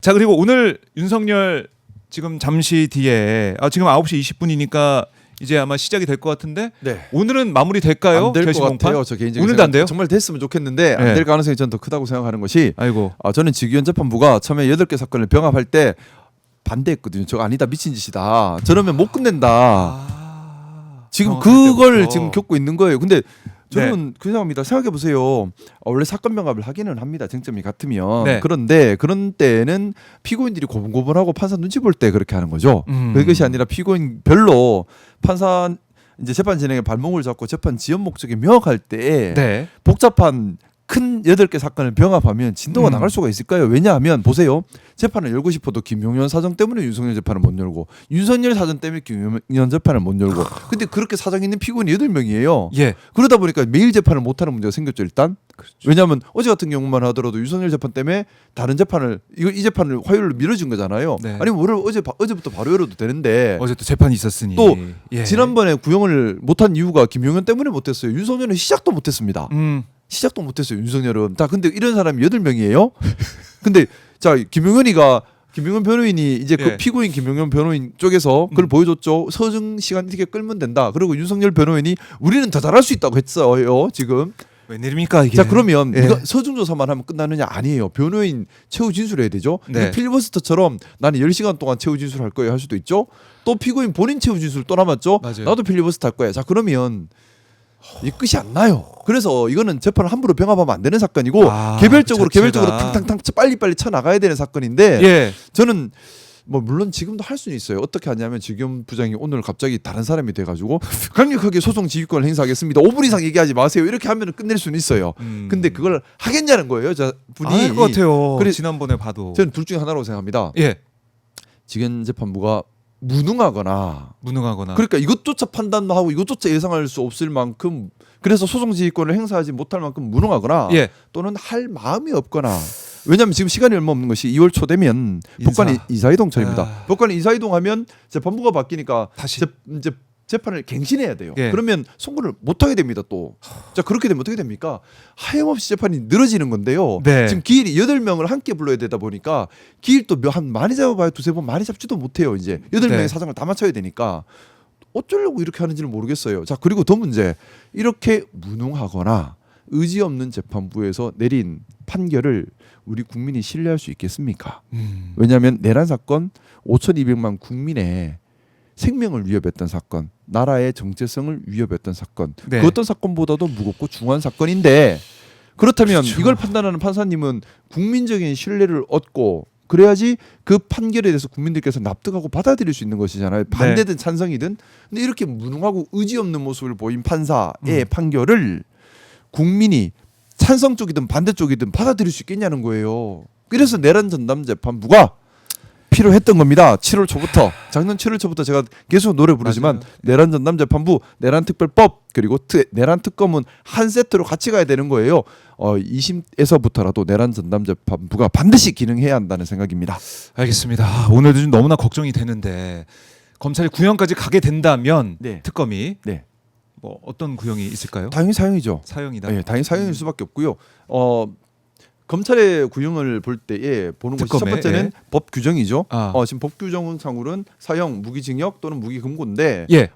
자, 그리고 오늘 윤석열 지금 잠시 뒤에 지금 9시 20분이니까 이제 아마 시작이 될 것 같은데 네. 오늘은 마무리 될까요? 안 될 것 결심 공판? 같아요. 저 개인적으로 오늘도 안 돼요? 정말 됐으면 좋겠는데 네. 안 될 가능성이 저는 더 크다고 생각하는 것이 아이고. 저는 직위원 재판부가 처음에 8개 사건을 병합할 때 반대했거든요. 저거 아니다, 미친 짓이다. 저러면 못 끝낸다. 지금 그걸 때부터. 지금 겪고 있는 거예요. 근데 저는 네. 그 생각합니다. 생각해 보세요. 원래 사건 병합을 하기는 합니다. 쟁점이 같으면. 네. 그런데 그런 때는 피고인들이 고분고분하고 판사 눈치 볼 때 그렇게 하는 거죠. 그것이 아니라 피고인별로 판사 이제 재판 진행에 발목을 잡고 재판 지연 목적이 명확할 때 네. 복잡한 큰 8개 사건을 병합하면 진도가 나갈 수가 있을까요? 왜냐하면 보세요. 재판을 열고 싶어도 김용현 사정 때문에 윤석열 재판을 못 열고 윤석열 사정 때문에 김용현 재판을 못 열고 근데 그렇게 사정 있는 피고인이 8명이에요. 예. 그러다 보니까 매일 재판을 못하는 문제가 생겼죠. 일단. 그렇죠. 왜냐하면 어제 같은 경우만 하더라도 윤석열 재판 때문에 다른 재판을 이 재판을 화요일로 미뤄진 거잖아요. 네. 아니면 월요일 어제부터 바로 열어도 되는데 어제 또 재판이 있었으니. 또 예. 지난번에 구형을 못한 이유가 김용현 때문에 못했어요. 윤석열은 시작도 못했습니다. 시작도 못했어요. 윤석열은 다 근데 이런 사람이 8명이에요. 근데 자 김용현 변호인이 이제 예. 그 피고인 김용현 변호인 쪽에서 그걸 보여줬죠. 서증 시간 이렇게 끌면 된다. 그리고 윤석열 변호인이 우리는 더 잘할 수 있다고 했어요. 지금. 웬일입니까 이게? 자 그러면 예. 이거 서증 조사만 하면 끝나느냐? 아니에요. 변호인 최후 진술해야 되죠. 네. 이거 필리버스터처럼 나는 10시간 동안 최후 진술할 거예요 할 수도 있죠. 또 피고인 본인 최후 진술 또 남았죠. 맞아요. 나도 필리버스터 할 거야. 자 그러면 이 끝이 안 나요. 그래서 이거는 재판을 함부로 병합하면 안 되는 사건이고 개별적으로 그 자체가. 탕탕탕 빨리빨리 쳐 나가야 되는 사건인데 예. 저는 뭐 물론 지금도 할 수는 있어요. 어떻게 하냐면 지금 부장이 오늘 갑자기 다른 사람이 돼가지고 강력하게 소송 지휘권을 행사하겠습니다. 5분 이상 얘기하지 마세요. 이렇게 하면 끝낼 수는 있어요. 근데 그걸 하겠냐는 거예요. 자 분이 안 할 것 같아요. 그래- 지난번에 봐도. 저는 둘 중에 하나라고 생각합니다. 예. 지금 재판부가 무능하거나 무능하거나. 그러니까 이것조차 판단하고 이것조차 예상할 수 없을 만큼 그래서 소송 지휘권을 행사하지 못할 만큼 무능하거나 예. 또는 할 마음이 없거나 왜냐하면 지금 시간이 얼마 없는 것이 2월 초 되면 인사. 법관이 이사이동철입니다. 아. 법관이 이사이동하면 재판부가 바뀌니까 다시. 이제 재판을 갱신해야 돼요. 예. 그러면 선고를 못 하게 됩니다. 또. 자 그렇게 되면 어떻게 됩니까? 하염없이 재판이 늘어지는 건데요. 네. 지금 기일이 8명을 함께 불러야 되다 보니까 기일도 한 많이 잡아봐야 두세 번 많이 잡지도 못해요. 이제 8명의 네. 사정을 다 맞춰야 되니까 어쩌려고 이렇게 하는지는 모르겠어요. 자 그리고 더 문제 이렇게 무능하거나 의지 없는 재판부에서 내린 판결을 우리 국민이 신뢰할 수 있겠습니까? 왜냐하면 내란 사건 5,200만 국민의 생명을 위협했던 사건, 나라의 정체성을 위협했던 사건, 네. 그 어떤 사건보다도 무겁고 중요한 사건인데 그렇다면 그렇죠. 이걸 판단하는 판사님은 국민적인 신뢰를 얻고 그래야지 그 판결에 대해서 국민들께서 납득하고 받아들일 수 있는 것이잖아요. 반대든 찬성이든. 근데 이렇게 무능하고 의지 없는 모습을 보인 판사의 판결을 국민이 찬성 쪽이든 반대 쪽이든 받아들일 수 있겠냐는 거예요. 그래서 내란 전담 재판부가 필요했던 겁니다. 7월 초부터 작년 7월 초부터 제가 계속 노래 부르지만 맞아요. 내란 전담 재판부, 내란 특별법 그리고 내란 특검은 한 세트로 같이 가야 되는 거예요. 2심에서부터라도 내란 전담 재판부가 반드시 기능해야 한다는 생각입니다. 알겠습니다. 오늘도 좀 너무나 걱정이 되는데 검찰이 구형까지 가게 된다면 네. 특검이 네, 뭐 어떤 구형이 있을까요? 당연히 사형이죠. 사형이다. 네, 당연히 사형일 수밖에 없고요. 검찰의 구형을 볼 때에 보는 것이 첫 특검에, 번째는 예. 법 규정이죠. 아. 지금 법 규정상으로는 사형, 무기징역 또는 무기금고인데 예.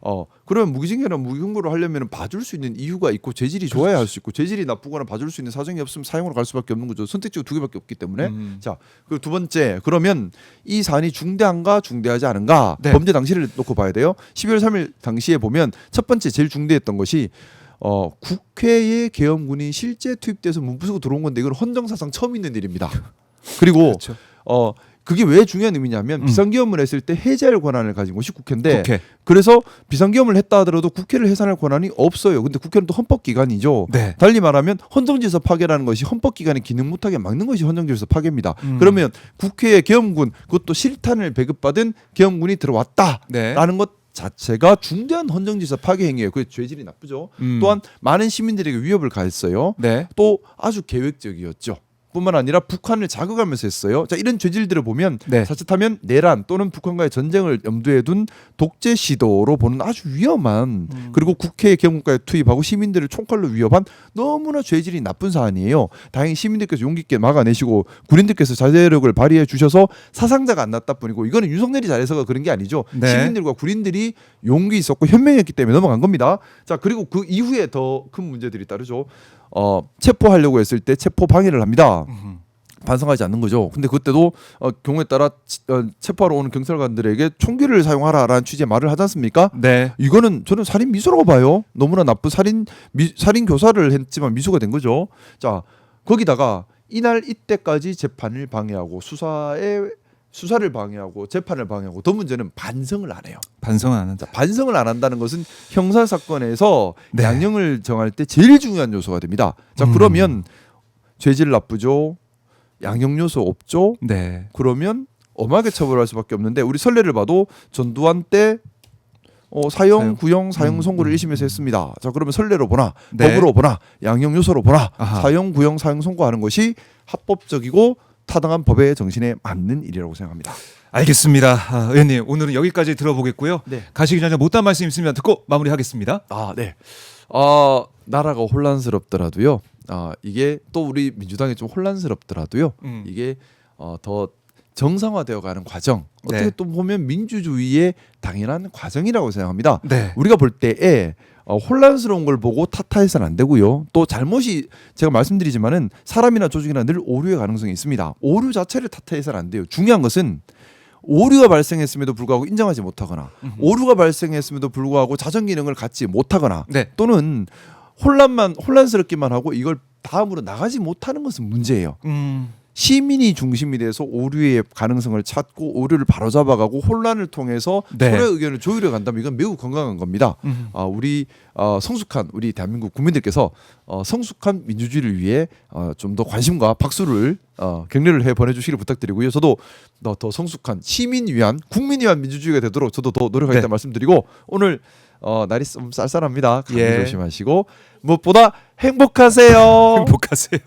그러면 무기징역이나 무기금고를 하려면 봐줄 수 있는 이유가 있고 재질이 좋아야 할 수 있고 재질이 나쁘거나 봐줄 수 있는 사정이 없으면 사형으로 갈 수밖에 없는 거죠. 선택지가 2개밖에 없기 때문에. 자, 그리고 두 번째 그러면 이 사안이 중대한가 중대하지 않은가 네. 범죄 당시를 놓고 봐야 돼요. 12월 3일 당시에 보면 첫 번째 제일 중대했던 것이 국회에 계엄군이 실제 투입돼서 문부수고 들어온 건데 이건 헌정사상 처음 있는 일입니다. 그리고 그렇죠. 그게 왜 중요한 의미냐면 비상계엄을 했을 때 해제할 권한을 가진 것이 국회인데 국회. 그래서 비상계엄을 했다 하더라도 국회를 해산할 권한이 없어요. 근데 국회는 또 헌법기관이죠. 네. 달리 말하면 헌정질서 파괴라는 것이 헌법기관이 기능 못하게 막는 것이 헌정질서 파괴입니다. 그러면 국회에 계엄군 그것도 실탄을 배급받은 계엄군이 들어왔다라는 네. 것 자체가 중대한 헌정질서 파괴 행위예요. 그게 죄질이 나쁘죠. 또한 많은 시민들에게 위협을 가했어요. 네. 또 아주 계획적이었죠. 뿐만 아니라 북한을 자극하면서 했어요. 자, 이런 죄질들을 보면 네. 자칫하면 내란 또는 북한과의 전쟁을 염두에 둔 독재 시도로 보는 아주 위험한 그리고 국회의 경무과에 투입하고 시민들을 총칼로 위협한 너무나 죄질이 나쁜 사안이에요. 다행히 시민들께서 용기 있게 막아내시고 군인들께서 자제력을 발휘해 주셔서 사상자가 안 났다 뿐이고 이거는 윤석열이 잘해서가 그런 게 아니죠. 네. 시민들과 군인들이 용기 있었고 현명했기 때문에 넘어간 겁니다. 자, 그리고 그 이후에 더 큰 문제들이 따르죠. 체포하려고 했을 때 체포 방해를 합니다. 반성하지 않는 거죠. 근데 그때도 경우에 따라 체포하러 오는 경찰관들에게 총기를 사용하라라는 취지의 말을 하지 않습니까? 네. 이거는 저는 살인 미수라고 봐요. 너무나 나쁜 살인 교사를 했지만 미수가 된 거죠. 자, 거기다가 이날 이때까지 재판을 방해하고 수사를 방해하고 재판을 방해하고 더 문제는 반성을 안 해요. 반성은 안 한다. 자, 반성을 안 한다는 것은 형사 사건에서 네. 양형을 정할 때 제일 중요한 요소가 됩니다. 자, 그러면 죄질 나쁘죠. 양형 요소 없죠. 네. 그러면 엄하게 처벌할 수밖에 없는데 우리 선례를 봐도 전두환 때 사형, 구형, 사형 선고를 1심에서 했습니다. 자, 그러면 선례로 보나 네. 법으로 보나 양형 요소로 보나 아하. 사형, 구형, 사형 선고하는 것이 합법적이고 타당한 법의 정신에 맞는 일이라고 생각합니다. 알겠습니다. 의원님 오늘은 여기까지 들어보겠고요. 네. 가시기 전에 못한 말씀 있으면 듣고 마무리하겠습니다. 네. 나라가 혼란스럽더라도요. 이게 또 우리 민주당이 좀 혼란스럽더라도요. 이게 더 정상화되어 가는 과정. 어떻게 네. 또 보면 민주주의의 당연한 과정이라고 생각합니다. 네. 우리가 볼 때에 혼란스러운 걸 보고 탓해서는 안 되고요. 또 잘못이 제가 말씀드리지만은 사람이나 조직이나 늘 오류의 가능성이 있습니다. 오류 자체를 탓해서는 안 돼요. 중요한 것은 오류가 발생했음에도 불구하고 인정하지 못하거나 오류가 발생했음에도 불구하고 자정 기능을 갖지 못하거나 네. 또는 혼란스럽기만 하고 이걸 다음으로 나가지 못하는 것은 문제예요. 시민이 중심이 돼서 오류의 가능성을 찾고 오류를 바로잡아가고 혼란을 통해서 네. 서로의 의견을 조율해 간다면 이건 매우 건강한 겁니다. 우리 성숙한 우리 대한민국 국민들께서 성숙한 민주주의를 위해 좀 더 관심과 박수를 격려를 해 보내주시길 부탁드리고요. 저도 더 성숙한 시민 위한 국민 위한 민주주의가 되도록 저도 더 노력하겠다 네. 말씀드리고 오늘 날이 좀 쌀쌀합니다. 감기 예. 조심하시고 무엇보다 행복하세요. 행복하세요.